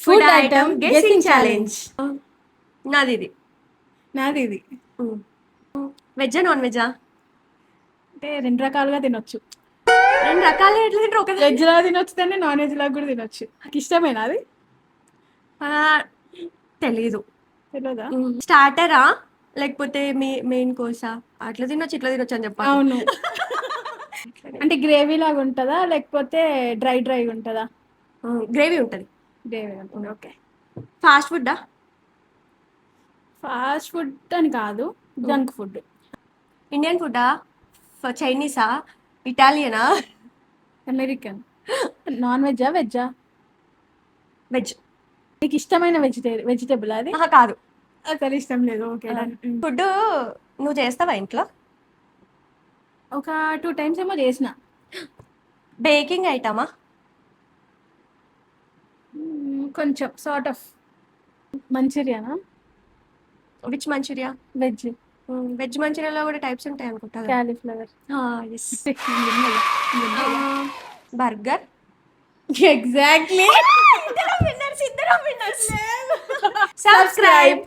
Food item guessing challenge. నాది ఇది. నాది ఇది. వెజ్జా నాన్ వెజ్జా? అంటే 2 రకాలుగా తినొచ్చు. 2 రకాలు ఎట్లా తింటారు? ఒక వెజ్ లా తినొచ్చు దాన్ని, నాన్ వెజ్ లా కూడా తినొచ్చు. నాకు ఇష్టమేనా అది? తెలీదు. తెలియదా? స్టార్టరా లేకపోతే మెయిన్ కోర్సా? అట్లా తినొచ్చు ఇట్లా తినొచ్చు అని చెప్పాలి. అవును. అంటే గ్రేవీ లాగా ఉంటుందా లేకపోతే డ్రై ఉంటుందా? గ్రేవీ ఉంటుంది. గ్రేవీ ఉంటుంది. ఓకే. ఫాస్ట్ ఫుడ్డా? ఫాస్ట్ ఫుడ్ అని కాదు, జంక్ ఫుడ్. ఇండియన్ ఫుడ్డా? చైనీసా? ఇటాలియనా? అమెరికన్. నాన్ వెజ్జా వెజ్జా? వెజ్. నీకు ఇష్టమైన వెజిటేబుల్ అది? కాదు. అసలు ఇష్టం లేదు. ఓకే. ఫుడ్ నువ్వు చేస్తావా ఇంట్లో? ఒక 2 times ఏమో చేసిన. బేకింగ్ ఐటమా? కొంచెం సార్ట్ ఆఫ్. మంచూరియానా? Which manchurian? వెజ్. వెజ్ మంచూరియాలో కూడా టైప్స్ ఉంటాయి అనుకుంటా. క్యాలీఫ్లవర్. బర్గర్. ఎగ్జాక్ట్లీ. ఇద్దరం విన్నర్స్. సబ్స్క్రైబ్.